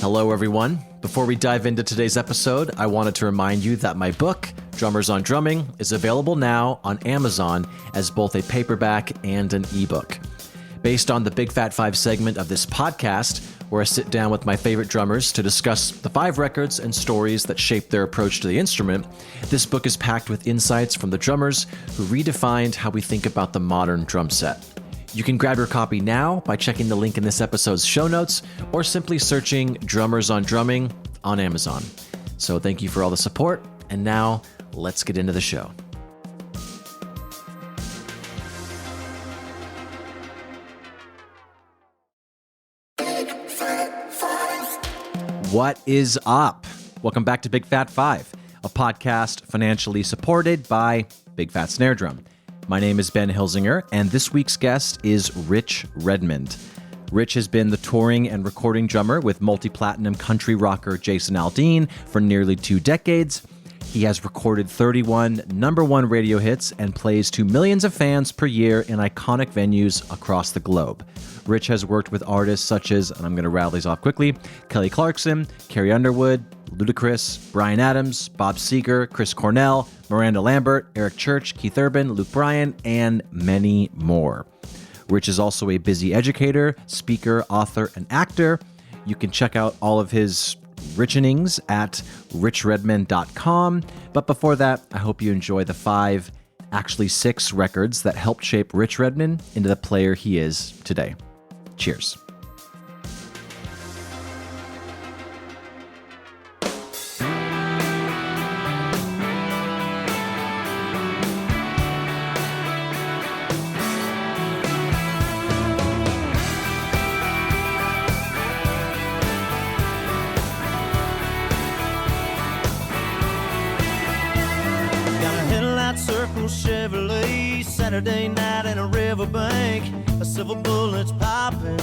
Hello, everyone. Before we dive into today's episode, I wanted to remind you that my book, Drummers on Drumming, is available now on Amazon as both a paperback and an ebook. Based on the Big Fat Five segment of this podcast, where I sit down with my favorite drummers to discuss the 5 records and stories that shaped their approach to the instrument, this book is packed with insights from the drummers who redefined how we think about the modern drum set. You can grab your copy now by checking the link in this episode's show notes or simply searching Drummers on Drumming on Amazon. So thank you for all the support, and now let's get into the show. What is up? Welcome back to Big Fat Five, a podcast financially supported by Big Fat Snare Drum. My name is Ben Hilsinger, and this week's guest is Rich Redmond. Rich has been the touring and recording drummer with multi-platinum country rocker Jason Aldean for nearly 2 decades. He has recorded 31 number 1 radio hits and plays to millions of fans per year in iconic venues across the globe. Rich has worked with artists such as, and I'm going to rattle these off quickly, Kelly Clarkson, Carrie Underwood, Ludacris, Bryan Adams, Bob Seger, Chris Cornell, Miranda Lambert, Eric Church, Keith Urban, Luke Bryan, and many more. Rich is also a busy educator, speaker, author, and actor. You can check out all of his richenings at richredmond.com. But before that, I hope you enjoy the 5, actually 6 records that helped shape Rich Redmond into the player he is today. Cheers. Chevrolet, Saturday night in a riverbank, a silver bullet's popping,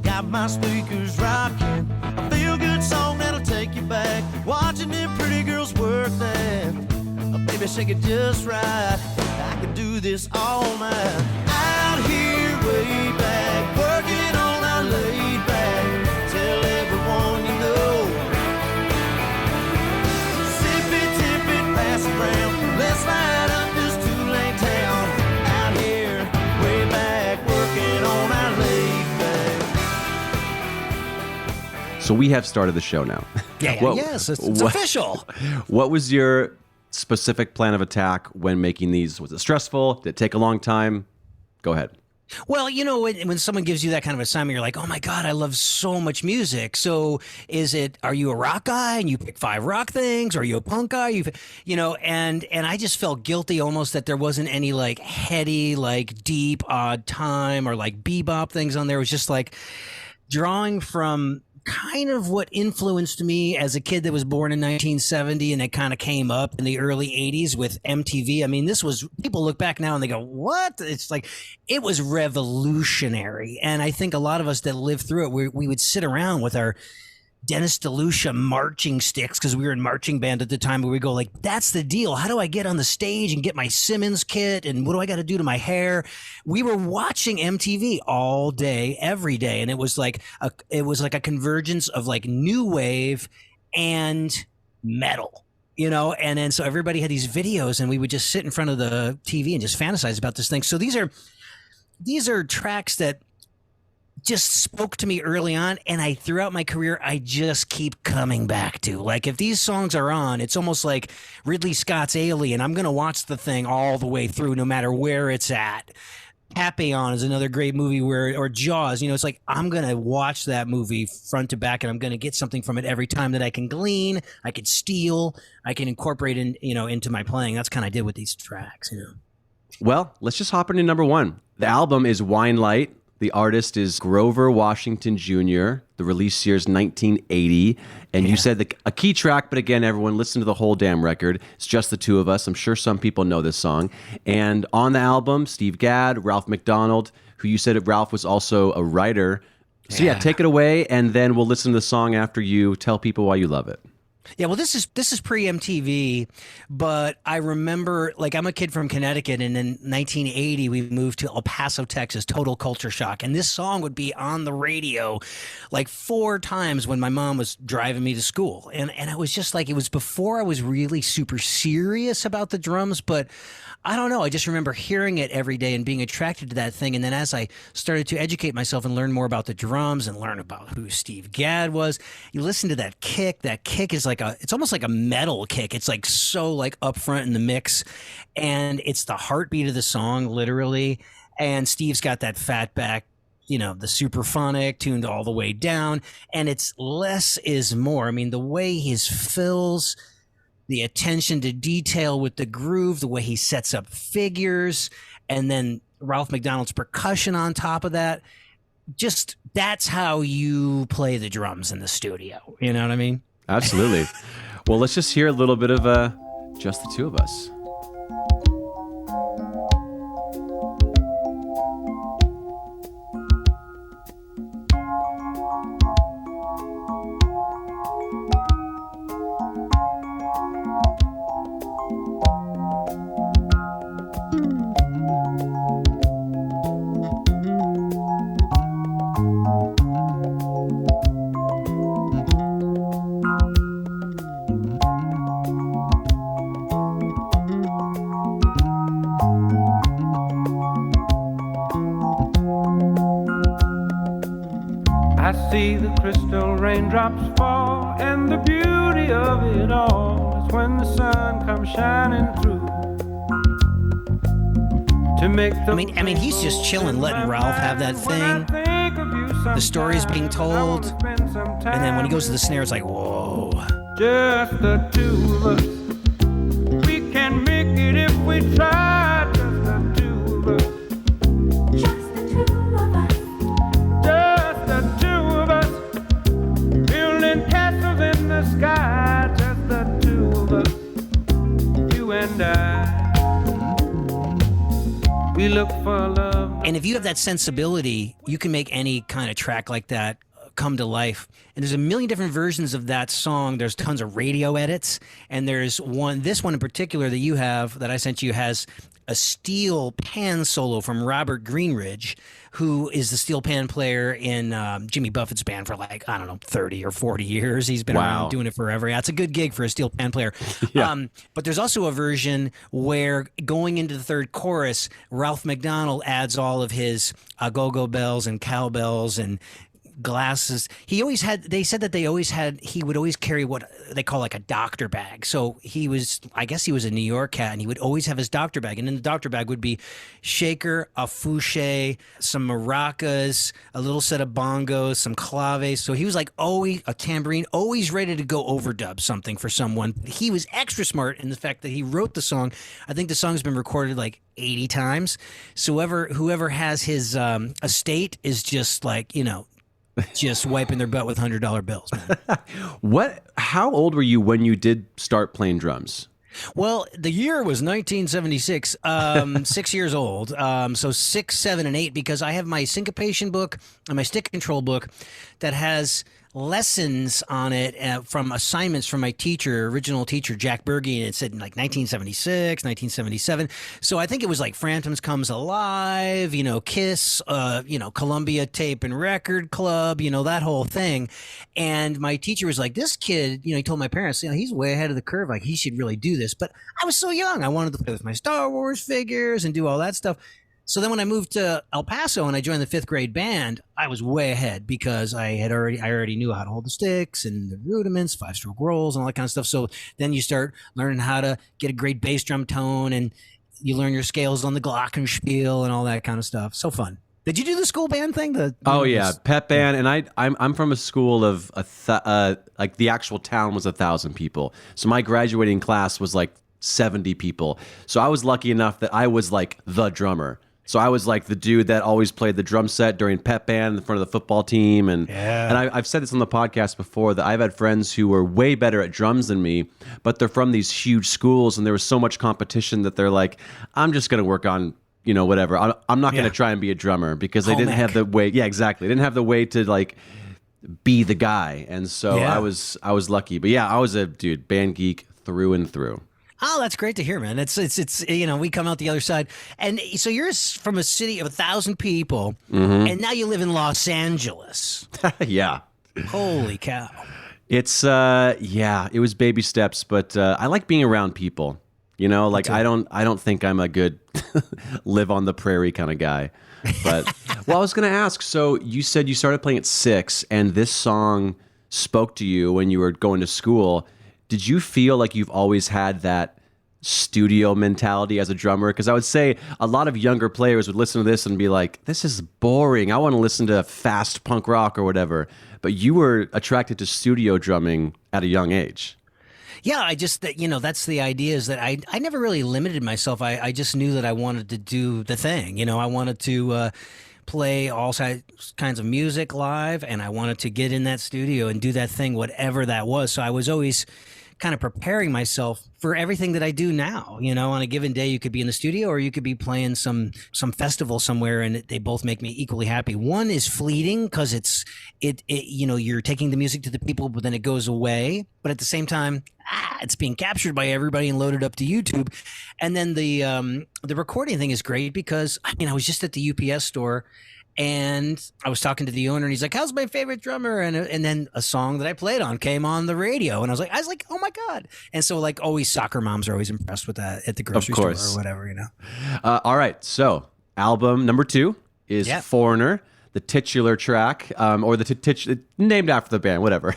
got my speakers rocking, a feel-good song that'll take you back, watching them pretty girls work that, baby shake it just right, I could do this all night, out here way back, working on our laid back, tell everyone you know, sip it, tip it, pass it round, let's light up town, out here, way back, working on our laid back. So we have started the show now. Yes, it's official. What was your specific plan of attack when making these? Was it stressful? Did it take a long time? Go ahead. Well, you know, when someone gives you that kind of assignment, you're like, oh my God, I love so much music. So are you a rock guy and you pick 5 rock things? Or are you a punk guy? And I just felt guilty almost that there wasn't any like heady, like deep, odd time or like bebop things on there. It was just like drawing from kind of what influenced me as a kid that was born in 1970 and it kind of came up in the early 80s with MTV. I mean, people look back now and they go, what? It's like, it was revolutionary. And I think a lot of us that lived through it, we would sit around with our Dennis DeLucia marching sticks because we were in marching band at the time where we go like, that's the deal. How do I get on the stage and get my Simmons kit? And what do I got to do to my hair? We were watching MTV all day, every day. And it was like a convergence of like new wave and metal, and then so everybody had these videos and we would just sit in front of the TV and just fantasize about this thing. So these are tracks that just spoke to me early on, and throughout my career I just keep coming back to. Like if these songs are on, it's almost like Ridley Scott's Alien. I'm gonna watch the thing all the way through, no matter where it's at. Papillon is another great movie or Jaws. It's like I'm gonna watch that movie front to back, and I'm gonna get something from it every time that I can glean, I can steal, I can incorporate into my playing. That's kind of did with these tracks. Well, let's just hop into number 1. The album is Winelight. The artist is Grover Washington Jr. The release year is 1980. And you said a key track, but again, everyone listen to the whole damn record. It's just the 2 of us. I'm sure some people know this song. And on the album, Steve Gadd, Ralph MacDonald, who you said Ralph was also a writer. So take it away, and then we'll listen to the song after you tell people why you love it. Yeah, well, this is pre MTV, but I remember, like, I'm a kid from Connecticut, and in 1980 we moved to El Paso, Texas. Total culture shock, and this song would be on the radio like 4 times when my mom was driving me to school, and it was just like, it was before I was really super serious about the drums, but I don't know. I just remember hearing it every day and being attracted to that thing. And then as I started to educate myself and learn more about the drums and learn about who Steve Gadd was, you listen to that kick. That kick is like it's almost like a metal kick. It's like so like up front in the mix. And it's the heartbeat of the song, literally. And Steve's got that fat back, the superphonic tuned all the way down. And it's less is more. I mean, the way his fills, the attention to detail with the groove, the way he sets up figures, and then Ralph MacDonald's percussion on top of that. Just, that's how you play the drums in the studio. You know what I mean? Absolutely. Well, let's just hear a little bit of Just the Two of Us. I see the crystal raindrops fall, and the beauty of it all is when the sun comes shining through to make the I mean, he's just chilling, letting Ralph have that thing. The story's being told, and then when he goes to the snare, it's like, whoa. Just the two of us, we can make it if we try. Just the two of us. Just the two of us. Just the two of us, building castles in the sky. Just the two of us, you and I. We look for love. And if you have that sensibility, you can make any kind of track like that come to life. And there's a million different versions of that song. There's tons of radio edits, and there's this one in particular that you have, that I sent you, has a steel pan solo from Robert Greenridge, who is the steel pan player in Jimmy Buffett's band for, like, I don't know, 30 or 40 years. He's been around doing it forever. Yeah, it's a good gig for a steel pan player. Yeah. But there's also a version where, going into the third chorus, Ralph MacDonald adds all of his go-go bells and cowbells and glasses. He always had, they said that he would always carry what they call like a doctor bag. So I guess he was a New York cat, and he would always have his doctor bag. And in the doctor bag would be shaker, a fouché, some maracas, a little set of bongos, some claves. So he was like always a tambourine, always ready to go overdub something for someone. He was extra smart in the fact that he wrote the song. I think the song's been recorded like 80 times. So whoever has his estate is just like, just wiping their butt with $100 bills, man. How old were you when you did start playing drums? Well, the year was 1976, 6 years old. So 6, 7, and 8, because I have my syncopation book and my stick control book that has lessons on it from assignments from my original teacher, Jack Berge, and it said in like 1976, 1977. So I think it was like Phantoms Comes Alive, Kiss, Columbia Tape and Record Club, that whole thing. And my teacher was like, this kid, he told my parents, he's way ahead of the curve. Like, he should really do this. But I was so young. I wanted to play with my Star Wars figures and do all that stuff. So then when I moved to El Paso and I joined the 5th grade band, I was way ahead because I already knew how to hold the sticks and the rudiments, 5-stroke rolls and all that kind of stuff. So then you start learning how to get a great bass drum tone, and you learn your scales on the glockenspiel and all that kind of stuff. So fun. Did you do the school band thing? Pep band, and I'm from a school of like the actual town was 1,000 people. So my graduating class was like 70 people. So I was lucky enough that I was like the drummer. So I was like the dude that always played the drum set during pep band in front of the football team. And I've said this on the podcast before that I've had friends who were way better at drums than me, but they're from these huge schools, and there was so much competition that they're like, I'm just going to work on, whatever. I'm not going to try and be a drummer because they didn't have the way. Yeah, exactly. They didn't have the way to like be the guy. And so Yeah. I was lucky. But yeah, I was a band geek through and through. Oh, that's great to hear, man. It's we come out the other side, and so you're from a city of 1,000 people, and now you live in Los Angeles. Yeah. Holy cow! It's it was baby steps, but I like being around people. Like I don't think I'm a good live on the prairie kind of guy. But well, I was going to ask, so you said you started playing at 6 and this song spoke to you when you were going to school. Did you feel like you've always had that studio mentality as a drummer? Because I would say a lot of younger players would listen to this and be like, this is boring. I want to listen to fast punk rock or whatever. But you were attracted to studio drumming at a young age. Yeah, I just that's the idea is that I never really limited myself. I just knew that I wanted to do the thing. I wanted to play all kinds of music live, and I wanted to get in that studio and do that thing, whatever that was. So I was always kind of preparing myself for everything that I do now. On a given day, you could be in the studio or you could be playing some festival somewhere, and they both make me equally happy. One is fleeting because you're taking the music to the people, but then it goes away. But at the same time, it's being captured by everybody and loaded up to YouTube. And then the recording thing is great because I was just at the UPS store. And I was talking to the owner, and he's like, "How's my favorite drummer?" And then a song that I played on came on the radio, and I was like, "Oh my god!" And so, like, always, soccer moms are always impressed with that at the grocery store or whatever, All right, so album number 2 is Foreigner, the titular track, or the named after the band, whatever.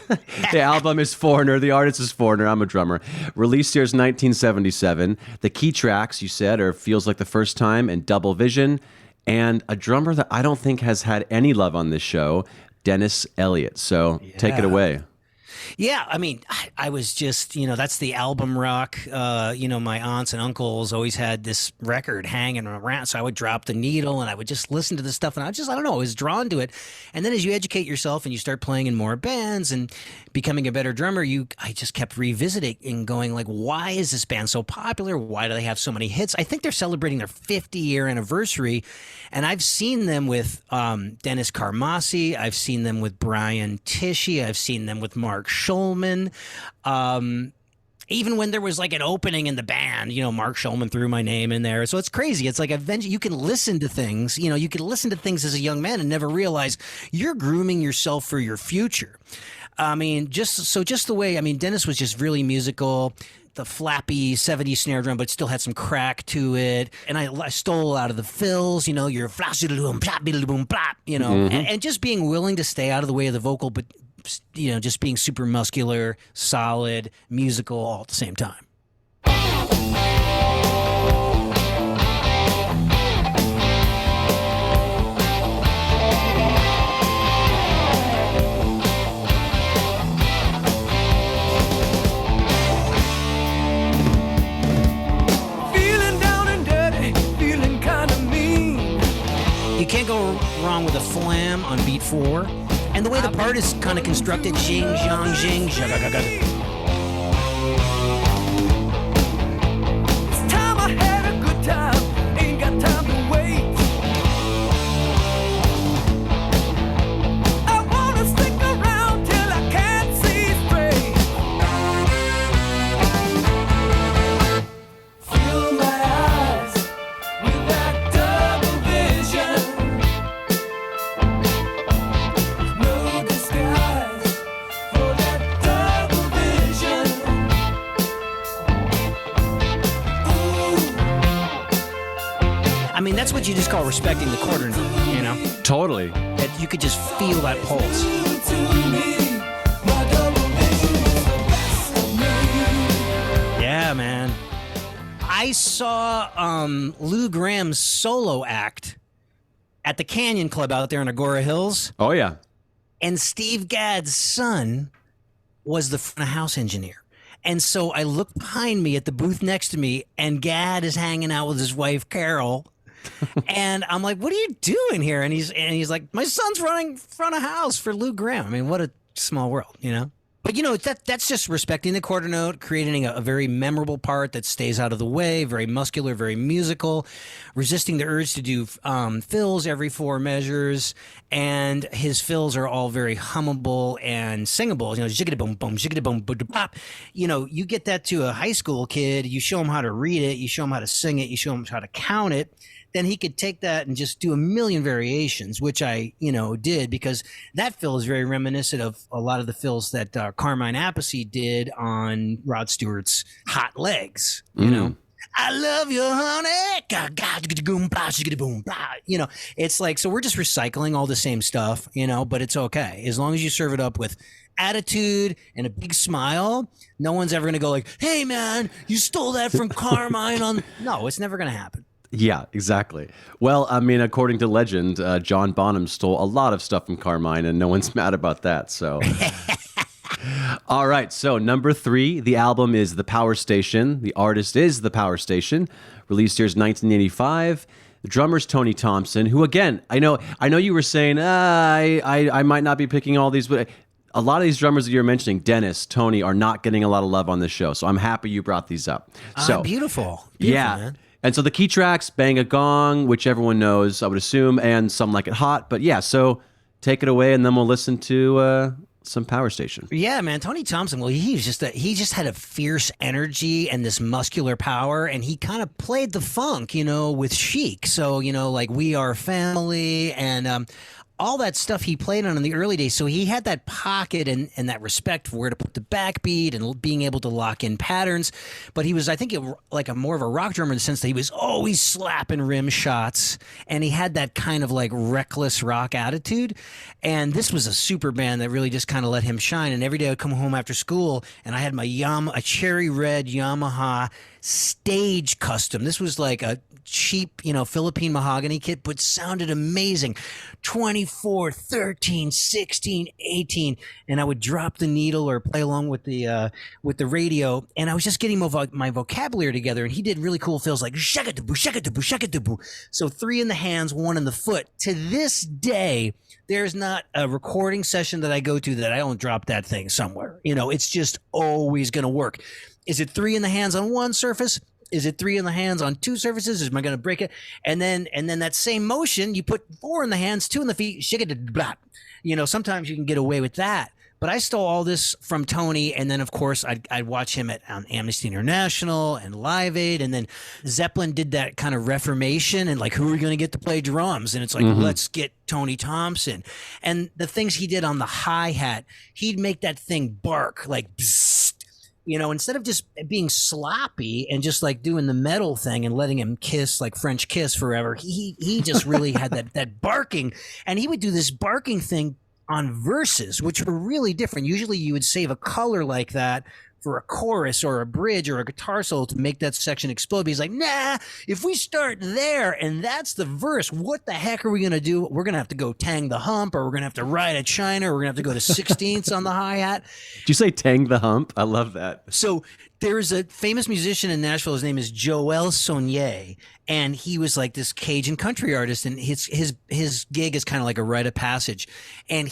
The album is Foreigner. The artist is Foreigner. I'm a drummer. Released year is 1977. The key tracks you said are "Feels Like the First Time" and "Double Vision." And a drummer that I don't think has had any love on this show, Dennis Elliott. So take it away. Yeah, I was just, that's the album rock. My aunts and uncles always had this record hanging around. So I would drop the needle and I would just listen to this stuff. And I don't know, I was drawn to it. And then as you educate yourself and you start playing in more bands and becoming a better drummer, I just kept revisiting and going like, why is this band so popular? Why do they have so many hits? I think they're celebrating their 50-year anniversary. And I've seen them with Dennis Carmassi. I've seen them with Brian Tishy. I've seen them with Mark Schulman. Even when there was like an opening in the band, Mark Schulman threw my name in there. So it's crazy. It's like eventually you can listen to things, you can listen to things as a young man and never realize you're grooming yourself for your future. Just the way, Dennis was just really musical. The flappy 70s snare drum, but still had some crack to it. And I stole out of the fills, your flash-a-boom, plop-a-boom, plop, and just being willing to stay out of the way of the vocal, but, just being super muscular, solid, musical all at the same time. You can't go wrong with a flam on beat 4. And the way the part is kind of constructed, jing, zhang, jing, zhagagaga. It's time I had a good time, ain't got time to wait. I wanna stick around till I can't see straight. Fill my eyes with that double vision. No disguise for that double vision. That's what you just call respecting the quarter note, Totally. That you could just feel that pulse. Yeah, man. I saw Lou Graham's solo act at the Canyon Club out there in Agora Hills. Oh, yeah. And Steve Gadd's son was the front of house engineer. And so I looked behind me at the booth next to me, and Gadd is hanging out with his wife, Carol. And I'm like, what are you doing here? And he's like, my son's running front of house for Lou Graham. What a small world, But But that's just respecting the quarter note, creating a very memorable part that stays out of the way, very muscular, very musical, resisting the urge to do fills every 4 measures, and his fills are all very hummable and singable. Jiggity boom boom, jiggity boom boom pop. You get that to a high school kid, you show him how to read it, you show him how to sing it, you show him how to count it. Then he could take that and just do a million variations, which I, did, because that fill is very reminiscent of a lot of the fills that Carmine Appice did on Rod Stewart's Hot Legs. I love you, honey. It's like, so we're just recycling all the same stuff, but it's okay. As long as you serve it up with attitude and a big smile, no one's ever going to go like, hey, man, you stole that from Carmine. No, it's never going to happen. Yeah, exactly. Well, I mean, according to legend, John Bonham stole a lot of stuff from Carmine, and no one's mad about that. So, all right. So, number 3, the album is The Power Station. The artist is The Power Station. Released here is 1985. The drummer's Tony Thompson, who, again, I know you were saying I might not be picking all these, but a lot of these drummers that you're mentioning, Dennis, Tony, are not getting a lot of love on this show. So I'm happy you brought these up. So beautiful. Yeah. Man. And so the key tracks, Bang a Gong, which everyone knows, I would assume, and Some Like It Hot. But yeah, so take it away, and then we'll listen to some Power Station. Yeah, man. Tony Thompson, well, he just had a fierce energy and this muscular power, and he kind of played the funk, with Chic. So, like We Are Family and all that stuff he played on in the early days. So he had that pocket and that respect for where to put the backbeat and being able to lock in patterns. But he was, I think, like a more of a rock drummer in the sense that he was always slapping rim shots, and he had that kind of like reckless rock attitude. And this was a super band that really just kind of let him shine. And every day I'd come home after school and I had my a cherry red Yamaha Stage Custom. This was like a cheap, Philippine mahogany kit, but sounded amazing. 24, 13, 16, 18. And I would drop the needle or play along with the radio. And I was just getting my vocabulary together. And he did really cool fills like shakadubu, shakadubu, shakadubu. So 3 in the hands, 1 in the foot. To this day, there's not a recording session that I go to that I don't drop that thing somewhere. It's just always going to work. Is it 3 in the hands on 1 surface? Is it 3 in the hands on 2 surfaces? Am I going to break it? And then that same motion, you put 4 in the hands, 2 in the feet, shake-a-da-blah. Sometimes you can get away with that. But I stole all this from Tony, and then, of course, I'd watch him at Amnesty International and Live Aid, and then Zeppelin did that kind of reformation, and like, who are we going to get to play drums? And it's like, let's get Tony Thompson. And the things he did on the hi-hat, he'd make that thing bark, like, bzzzt. Instead of just being sloppy and just like doing the metal thing and letting him kiss like French kiss forever, he just really had that barking, and he would do this barking thing on verses, which were really different. Usually you would save a color like that for a chorus or a bridge or a guitar solo to make that section explode. But he's like, nah, if we start there and that's the verse, what the heck are we going to do? We're going to have to go tang the hump, or we're going to have to ride a China, or we're going to have to go to 16ths on the hi-hat. Did you say tang the hump? I love that. So there's a famous musician in Nashville. His name is Joel Sonier, and he was like this Cajun country artist, and his gig is kind of like a rite of passage. And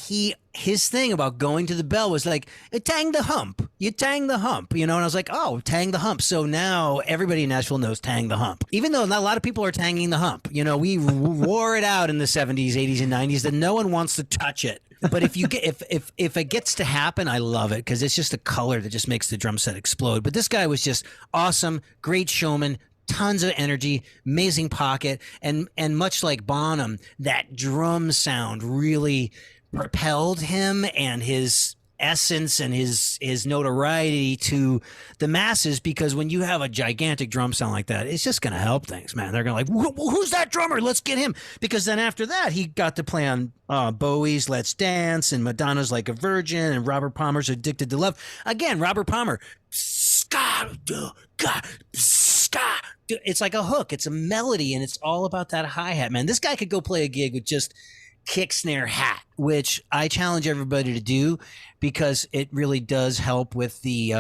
his thing about going to the bell was like, tang the hump. You tang the hump, And I was like, oh, tang the hump. So now everybody in Nashville knows tang the hump. Even though not a lot of people are tanging the hump. We wore it out in the 70s, 80s, and 90s that no one wants to touch it. But if it gets to happen, I love it, because it's just a color that just makes the drum set explode. But this guy was just awesome, great showman, tons of energy, amazing pocket, and much like Bonham, that drum sound really propelled him and his essence and his notoriety to the masses, because when you have a gigantic drum sound like that, it's just going to help things, man. They're going to like, who's that drummer? Let's get him. Because then after that, he got to play on Bowie's Let's Dance and Madonna's Like a Virgin and Robert Palmer's Addicted to Love. Again, Robert Palmer, it's like a hook. It's a melody, and it's all about that hi-hat, man. This guy could go play a gig with just kick, snare, hat, which I challenge everybody to do, because it really does help with the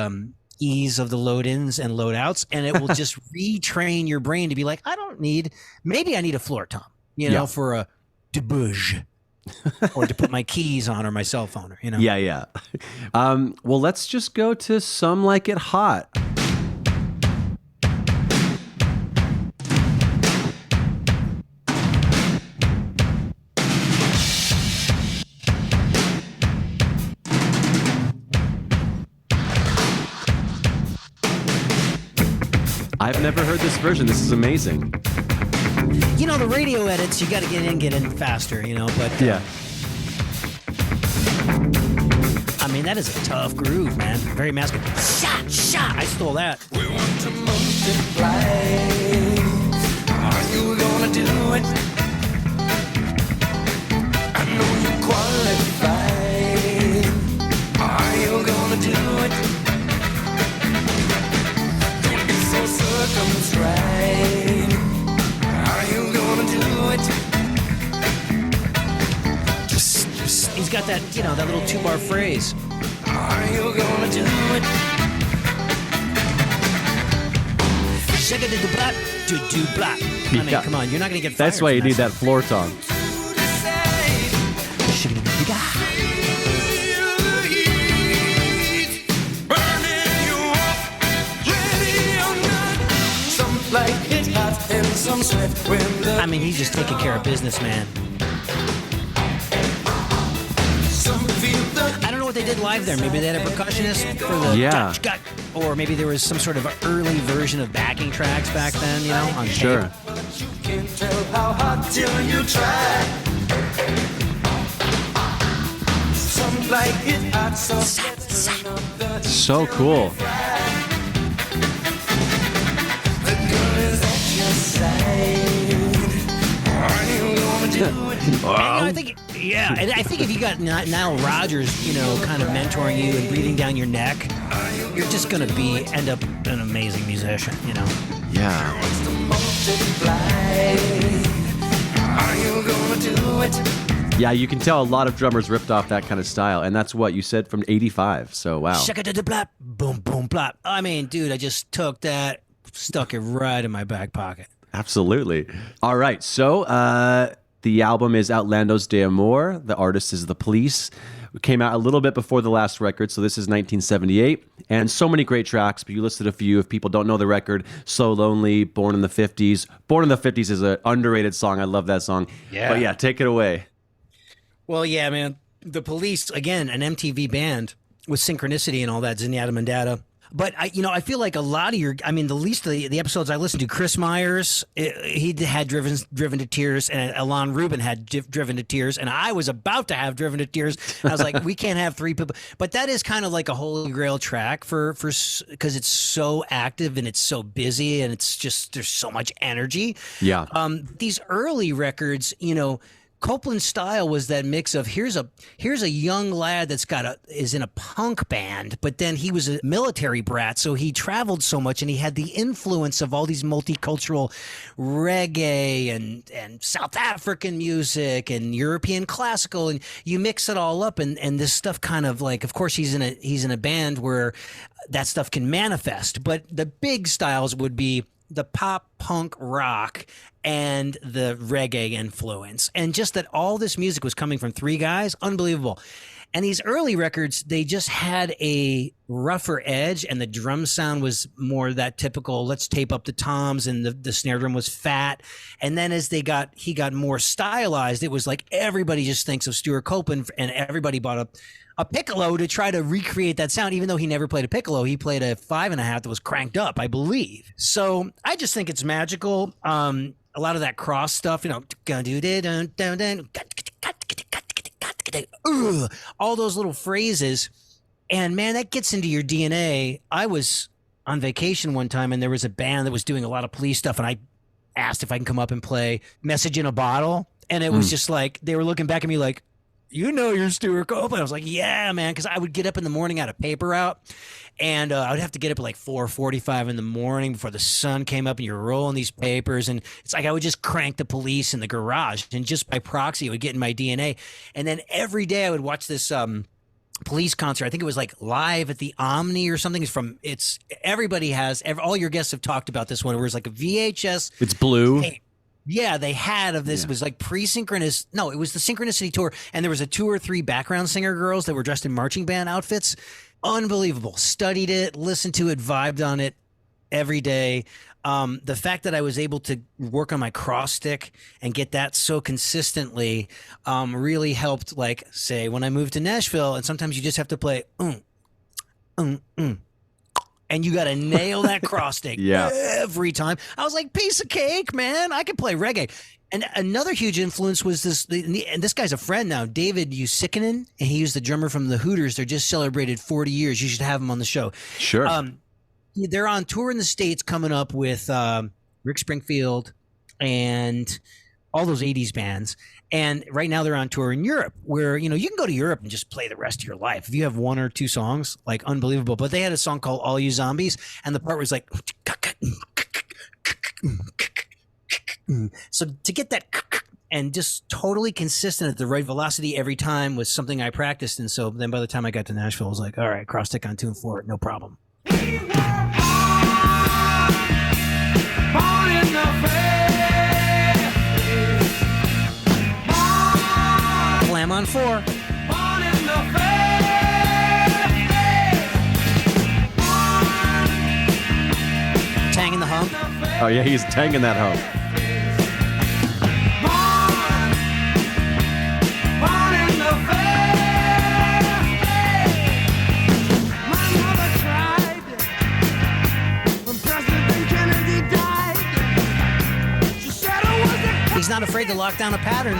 ease of the load-ins and load-outs, and it will just retrain your brain to be like, maybe I need a floor tom, for a debouche. or to put my keys on or my cell phone, you know? Yeah. Well, let's just go to Some Like It Hot. I've never heard this version. This is amazing. You know, the radio edits, you got to get in faster, you know, but Yeah. I mean, that is a tough groove, man. Very masculine. Shot. I stole that. We want to multiply. Are you gonna do it? I know you qualify. Are you gonna do it? Don't be so circumscribed. Are you gonna do it? He's got that, you know, that little 2-bar phrase. Are you gonna do it? Shaka-da-da-blah, do-do-blah. I mean, Yeah. come on, you're not going to get fired. That's why you from need that floor tone. Shaka-da-da-da-blah. Like it hot and some sweat when the I mean, he's just taking care of business, man. some feel the I don't know what they did live there. Maybe they had a percussionist for the Yeah. or maybe there was some sort of early version of backing tracks back then, you know, on tape. Sure. you can't tell how hot till you try. Some like it hot, some So cool. the girl is at your side. Are you gonna do it? I think, yeah, and I think if you got Nile Rodgers, you know, kind of mentoring you and breathing down your neck, you're just gonna end up an amazing musician, you know. Yeah. Wants to multiply. Are you gonna do it? Yeah, you can tell a lot of drummers ripped off that kind of style. And that's what you said from 85. So, wow. Shaka-da-da-blah, boom, boom, blah. I mean, dude, I just took that, stuck it right in my back pocket. Absolutely. All right. So, the album is Outlandos de Amor. The artist is The Police. It came out a little bit before the last record, so this is 1978. And so many great tracks, but you listed a few. If people don't know the record, So Lonely, Born in the 50s. Born in the 50s is an underrated song. I love that song. Yeah. But yeah, take it away. Well, yeah, man. The Police, again, an MTV band with Synchronicity and all that, Zenyatta Mandata. But I feel like a lot of the episodes I listened to, Chris Myers, he had driven to tears, and Alon Rubin had driven to tears, and I was about to have driven to tears. I was like, we can't have three people. But that is kind of like a holy grail track for because it's so active and it's so busy and it's just there's so much energy. Yeah. These early records, Copeland's style was that mix of here's a young lad that's is in a punk band, but then he was a military brat, so he traveled so much and he had the influence of all these multicultural reggae and South African music and European classical, and you mix it all up and this stuff kind of like, of course he's in a band where that stuff can manifest, but the big styles would be the pop punk rock and the reggae influence, and just that all this music was coming from three guys, unbelievable. And these early records, they just had a rougher edge, and the drum sound was more that typical, let's tape up the toms, and the snare drum was fat. And then as he got more stylized, it was like everybody just thinks of Stuart Copeland, and everybody bought a piccolo to try to recreate that sound, even though he never played a piccolo. He played a 5.5 that was cranked up, I believe. So I just think it's magical. A lot of that cross stuff, all those little phrases. And man, that gets into your DNA. I was on vacation one time and there was a band that was doing a lot of Police stuff. And I asked if I can come up and play Message in a Bottle. And it was just like, they were looking back at me like, you're Stuart Copeland. I was like, yeah, man. Cause I would get up in the morning, had a paper out, and I would have to get up at like 4:45 in the morning before the sun came up, and you're rolling these papers. And it's like, I would just crank the Police in the garage, and just by proxy, it would get in my DNA. And then every day I would watch this, Police concert. I think it was like live at the Omni or something. All your guests have talked about this one, where it's like a VHS. It's blue. tape. Yeah, they had of this. It was like pre-synchronous. No, it was the Synchronicity tour, and there was a 2 or 3 background singer girls that were dressed in marching band outfits. Unbelievable. Studied it, listened to it, vibed on it every day. The fact that I was able to work on my cross stick and get that so consistently really helped. Like, say, when I moved to Nashville, and sometimes you just have to play and you got to nail that cross stick every time. I was like, piece of cake, man. I can play reggae. And another huge influence was and this guy's a friend now, David Usikinen, and he was the drummer from the Hooters. They just celebrated 40 years. You should have him on the show. Sure. They're on tour in the States coming up with Rick Springfield and all those 80s bands. And right now they're on tour in Europe where, you can go to Europe and just play the rest of your life. If you have 1 or 2 songs, like unbelievable. But they had a song called All You Zombies. And the part was like, so to get that and just totally consistent at the right velocity every time was something I practiced. And so then by the time I got to Nashville, I was like, all right, cross stick on 2 and 4, no problem. Born in the Slam on 4. Born in the Tanging the hump. Oh yeah, he's tanging that home. Born in the My mother tried when President Kennedy died. She said I was a He's not afraid to lock down a pattern.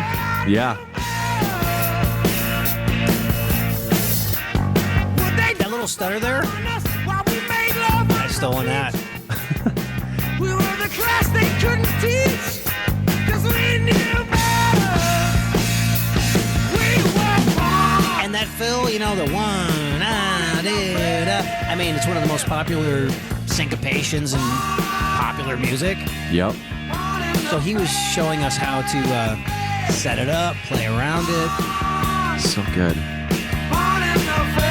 Yeah. That little stutter there, while we made love. I stolen that. We were the class they couldn't teach, 'cause we knew better. We were born. And that fill, the one, I mean, it's one of the most popular syncopations in popular music. Yep. So he was showing us how to set it up, play around it. So good. Born in the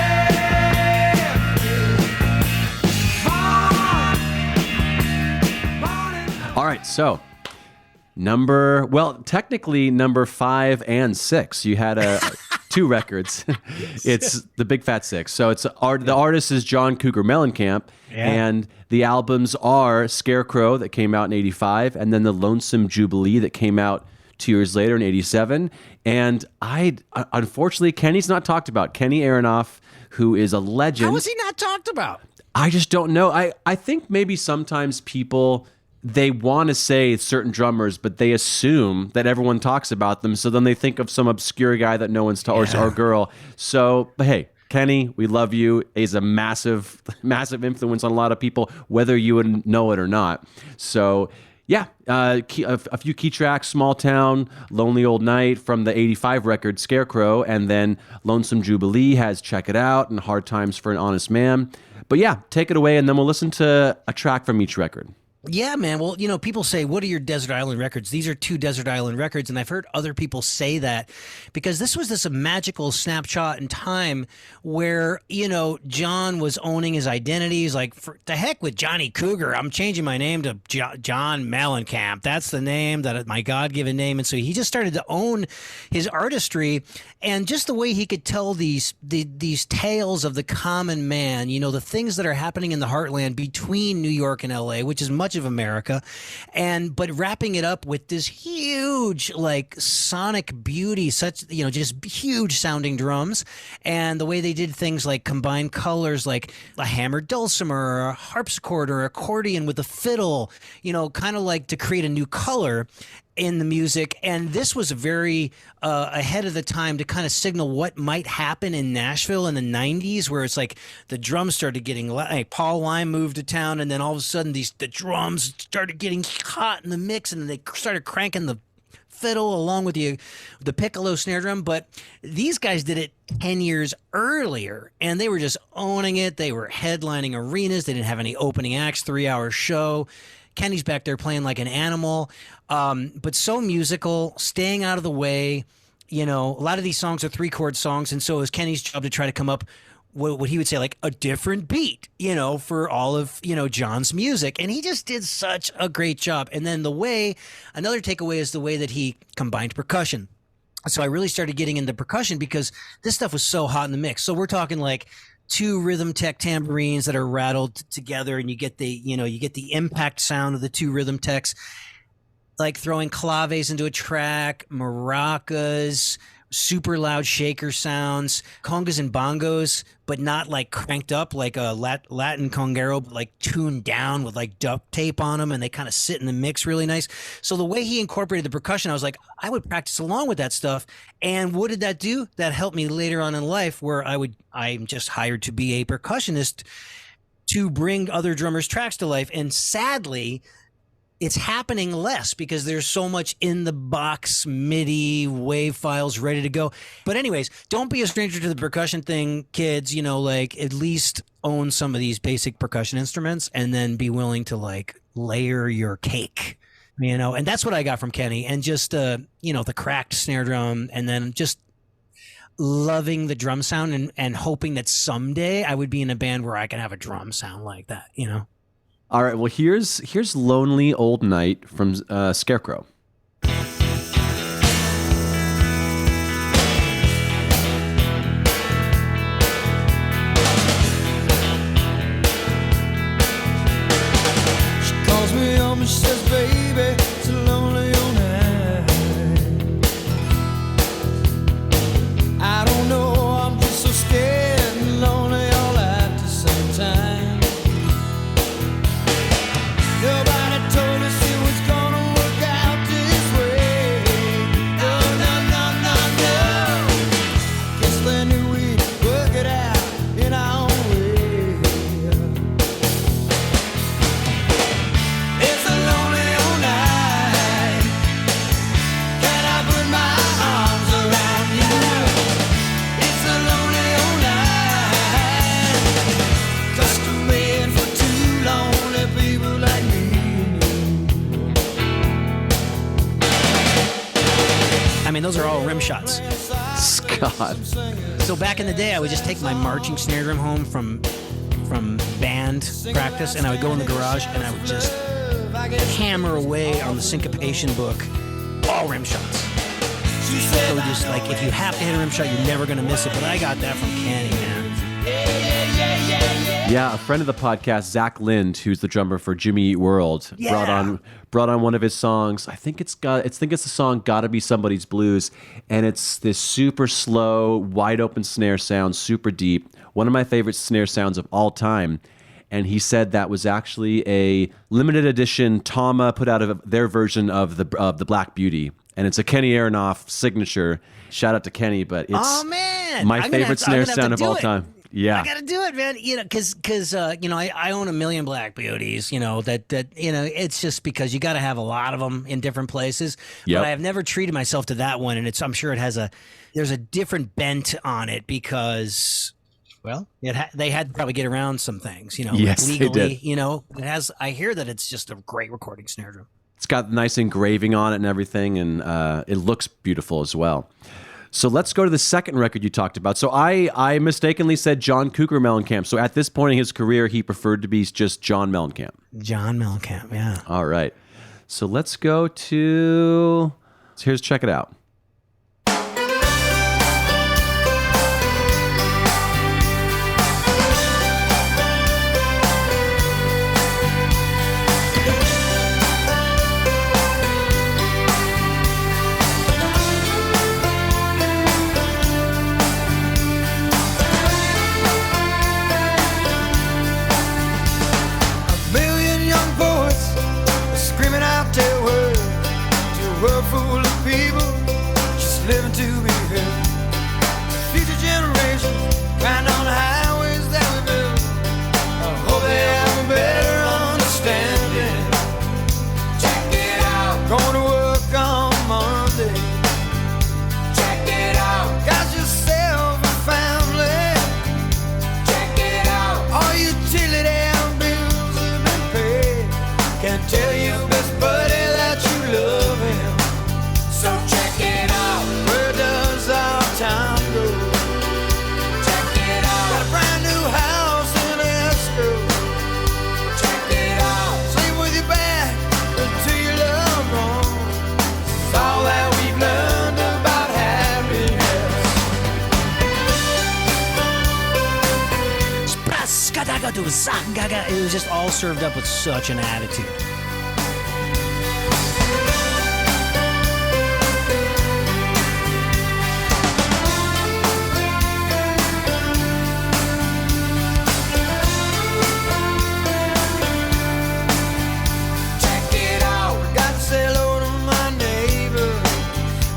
All right, so technically number 5 and 6. You had 2 records. It's the Big Fat 6. So the artist is John Cougar Mellencamp, and the albums are Scarecrow that came out in 85, and then the Lonesome Jubilee that came out 2 years later in 87. And unfortunately, Kenny's not talked about. Kenny Aronoff, who is a legend. How was he not talked about? I just don't know. I think maybe sometimes people, they want to say certain drummers, but they assume that everyone talks about them. So then they think of some obscure guy that no one's or girl. So, but hey, Kenny, we love you. He's a massive, massive influence on a lot of people, whether you would know it or not. So yeah, a few key tracks: Small Town, Lonely Old Night from the 85 record Scarecrow, and then Lonesome Jubilee has Check It Out and Hard Times for an Honest Man. But yeah, take it away, and then we'll listen to a track from each record. Yeah, man. Well, people say, what are your Desert Island records? These are 2 Desert Island records. And I've heard other people say that because this was this magical snapshot in time where, John was owning his identity. He's like, for the heck with Johnny Cougar, I'm changing my name to John Mellencamp. That's the name, my God-given name. And so he just started to own his artistry, and just the way he could tell these tales of the common man, the things that are happening in the heartland between New York and LA, which is much of America, but wrapping it up with this huge sonic beauty, such just huge sounding drums, and the way they did things like combine colors, like a hammered dulcimer or a harpsichord or accordion with a fiddle, kind of like to create a new color in the music. And this was very ahead of the time to kind of signal what might happen in Nashville in the 90s, where it's like the drums started getting like Paul Lime moved to town, and then all of a sudden the drums started getting hot in the mix, and they started cranking the fiddle along with the piccolo snare drum. But these guys did it 10 years earlier, and they were just owning it. They were headlining arenas. They didn't have any opening acts, 3-hour show. Kenny's back there playing like an animal, but so musical, staying out of the way. A lot of these songs are 3-chord songs, and so it was Kenny's job to try to come up what he would say, like a different beat, for all of, John's music. And he just did such a great job. And then another takeaway is the way that he combined percussion. So I really started getting into percussion because this stuff was so hot in the mix. So we're talking like 2 rhythm tech tambourines that are rattled together, and you get the impact sound of the 2 rhythm techs, like throwing claves into a track, maracas, super loud shaker sounds, congas and bongos, but not like cranked up like a Latin congero, but like tuned down with like duct tape on them, and they kind of sit in the mix really nice. So the way he incorporated the percussion, I was like, I would practice along with that stuff. And what did that do? That helped me later on in life, where I'm just hired to be a percussionist to bring other drummers' tracks to life. And sadly, it's happening less because there's so much in the box MIDI wave files ready to go. But anyways, don't be a stranger to the percussion thing, kids. Like at least own some of these basic percussion instruments, and then be willing to like layer your cake, and that's what I got from Kenny. And just the cracked snare drum, and then just loving the drum sound and hoping that someday I would be in a band where I can have a drum sound like that, All right, well, here's Lonely Old Night from Scarecrow. She calls me home and she says, baby, it's a lonely old night. I don't know, I'm just so scared and lonely all at the same time. Nobody told us it was gonna work out this way. No, no, no, no, no. Guess they knew we'd work it out in our own way. It's a lonely old night. Can I put my arms around you? It's a lonely old night. Custom made for 2 lonely people like me. I mean, those are all rim shots. Scott. So back in the day, I would just take my marching snare drum home from band practice, and I would go in the garage and I would just hammer away on the syncopation book, all rim shots. So just like, if you have to hit a rim shot, you're never gonna miss it. But I got that from Kenny, man. Yeah, a friend of the podcast, Zach Lind, who's the drummer for Jimmy Eat World, brought on one of his songs. I think it's the song "Gotta Be Somebody's Blues," and it's this super slow, wide open snare sound, super deep. One of my favorite snare sounds of all time. And he said that was actually a limited edition Tama put out of their version of the Black Beauty, and it's a Kenny Aronoff signature. Shout out to Kenny, but it's my favorite snare sound of all time. Yeah, I gotta do it, man. Because I own a million Black Beauties. It's just because you got to have a lot of them in different places. Yep. But I have never treated myself to that one, and I'm sure there's a different bent on it because, well, they had to probably get around some things, Yes, legally. they did. It has. I hear that it's just a great recording snare drum. It's got nice engraving on it and everything, and it looks beautiful as well. So let's go to the second record you talked about. So I mistakenly said John Cougar Mellencamp. So at this point in his career, he preferred to be just John Mellencamp. John Mellencamp, yeah. All right. So let's go to... Here's Check It Out. Full of people It was just all served up with such an attitude.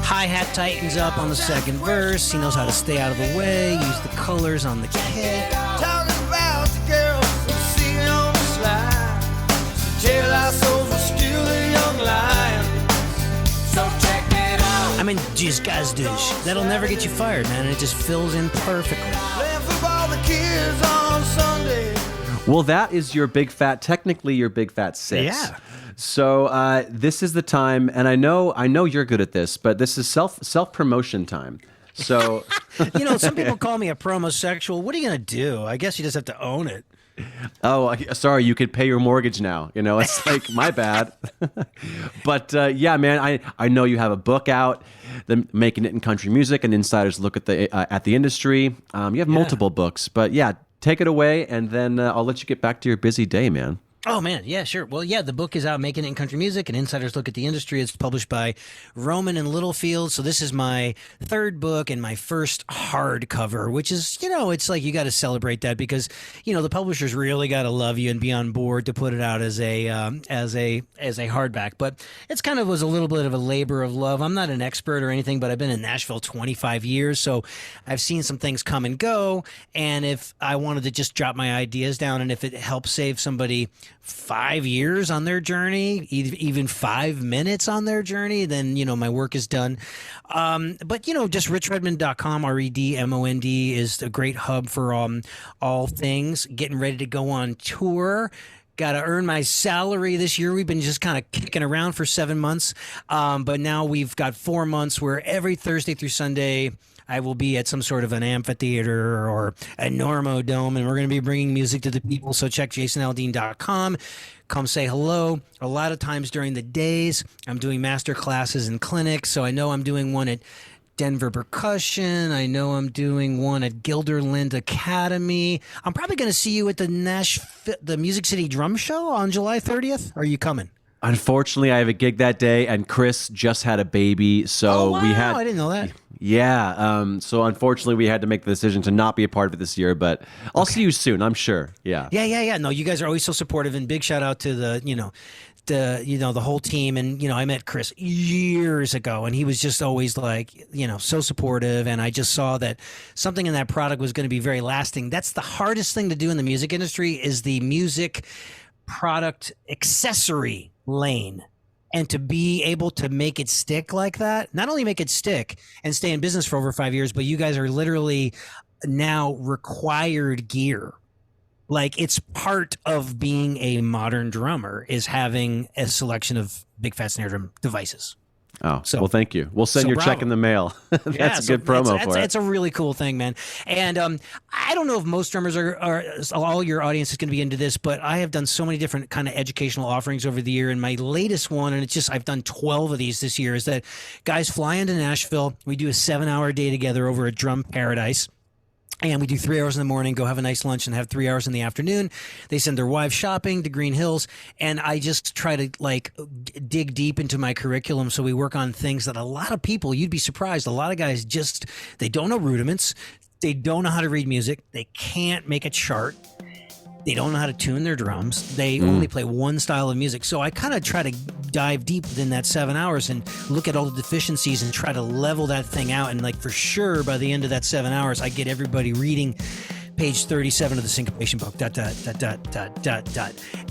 Hi-hat tightens up on the second verse. He knows how to stay out of the way, use the colors on the kick. Talking about the girls I'm seeing on the slide. Tell our souls we're still the young lions. So check it out. I mean, geez, Gazdush. That'll never get you fired, man, and it just fills in perfectly. Playing football with the kids on Sunday. Well, that is your big fat, technically your big fat 6. Yeah. So this is the time, and I know you're good at this, but this is self promotion time. So You know, some people call me a promosexual. What are you going to do? I guess you just have to own it. sorry, you could pay your mortgage now. You know, it's like my bad. But yeah, man, I know you have a book out, Making It in Country Music, an insider's look at the industry. You have multiple books, but yeah, take it away, and then I'll let you get back to your busy day, man. Oh, man. Yeah, sure. Well, yeah, the book is out, Making It in Country Music, an insider's look at the industry. It's published by Roman and Littlefield. So this is my third book and my first hardcover, which is, you know, it's like you got to celebrate that because, you know, the publishers really got to love you and be on board to put it out as a hardback. But it's kind of was a little bit of a labor of love. I'm not an expert or anything, but I've been in Nashville 25 years. So I've seen some things come and go. And if I wanted to just drop my ideas down and if it helps save somebody 5 years on their journey, even 5 minutes on their journey, then, you know, my work is done. But, you know, just richredmond.com, Redmond is a great hub for all things. Getting ready to go on tour. Got to earn my salary this year. We've been just kind of kicking around for 7 months. But now we've got 4 months where every Thursday through Sunday, I will be at some sort of an amphitheater or a Normo Dome, and we're going to be bringing music to the people. So check jasonaldean.com. Come say hello. A lot of times during the days, I'm doing master classes and clinics. So I know I'm doing one at Denver Percussion. I know I'm doing one at Gilderland Academy. I'm probably going to see you at the Music City Drum Show on July 30th. Are you coming? Unfortunately, I have a gig that day, and Chris just had a baby, so wow. we had. I didn't know that. Yeah, so unfortunately, we had to make the decision to not be a part of it this year, but I'll see you soon, I'm sure. Yeah. Yeah. No, you guys are always so supportive, and big shout out to the whole team. And, you know, I met Chris years ago, and he was just always like, you know, so supportive. And I just saw that something in that product was going to be very lasting. That's the hardest thing to do in the music industry is the music product accessory lane. And to be able to make it stick like that, not only make it stick and stay in business for over 5 years, but you guys are literally now required gear. Like it's part of being a modern drummer is having a selection of big fat snare drum devices. Oh, well, thank you. We'll send your bravo. check in the mail. That's a good promo for it. It's a really cool thing, man. And I don't know if most drummers are all your audience is going to be into this, but I have done so many different kind of educational offerings over the year. And my latest one, and it's just I've done 12 of these this year, is that guys fly into Nashville. We do a 7-hour day together over at Drum Paradise. And we do 3 hours in the morning, go have a nice lunch, and have 3 hours in the afternoon. They send their wives shopping to Green Hills, and I just try to like dig deep into my curriculum. So we work on things that a lot of people, you'd be surprised, a lot of guys just, they don't know rudiments. They don't know how to read music. They can't make a chart. They don't know how to tune their drums. They only play one style of music. So I kind of try to dive deep within that 7 hours and look at all the deficiencies and try to level that thing out. And like for sure, by the end of that 7 hours, I get everybody reading page 37 of the syncopation book, ...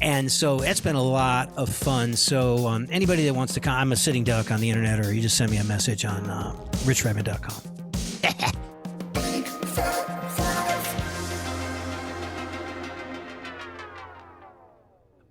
And so it's been a lot of fun. So anybody that wants to come, I'm a sitting duck on the internet, or you just send me a message on richredmond.com.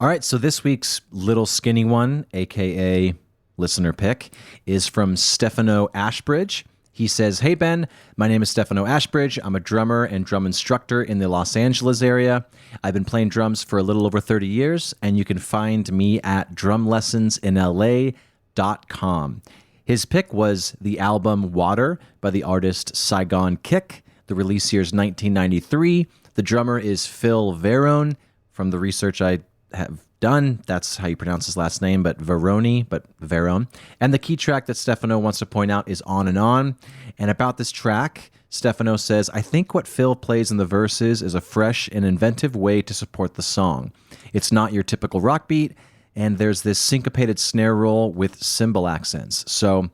All right, so this week's little skinny one, aka listener pick, is from Stefano Ashbridge. He says, "Hey Ben, my name is Stefano Ashbridge. I'm a drummer and drum instructor in the Los Angeles area. I've been playing drums for a little over 30 years, and you can find me at drumlessonsinla.com. His pick was the album Water by the artist Saigon Kick. The release year is 1993. The drummer is Phil Verone. From the research I have done, that's how you pronounce his last name, but Verone. And the key track that Stefano wants to point out is On and On. And about this track, Stefano says, I think what Phil plays in the verses is a fresh and inventive way to support the song. It's not your typical rock beat, and there's this syncopated snare roll with cymbal accents. So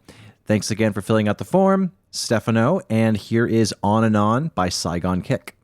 thanks again for filling out the form, Stefano, and here is On and On by Saigon Kick.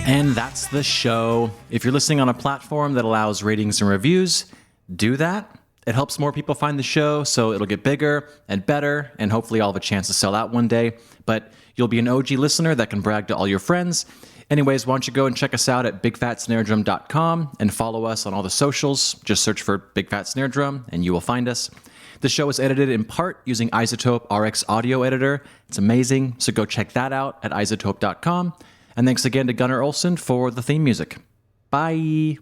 And that's the show. If you're listening on a platform that allows ratings and reviews, do that. It helps more people find the show, so it'll get bigger and better, and hopefully I'll have a chance to sell out one day. But you'll be an OG listener that can brag to all your friends. Anyways, why don't you go and check us out at bigfatsnaredrum.com and follow us on all the socials. Just search for Big Fat Snare Drum and you will find us. The show is edited in part using Isotope RX Audio Editor. It's amazing, so go check that out at isotope.com. And thanks again to Gunnar Olsen for the theme music. Bye!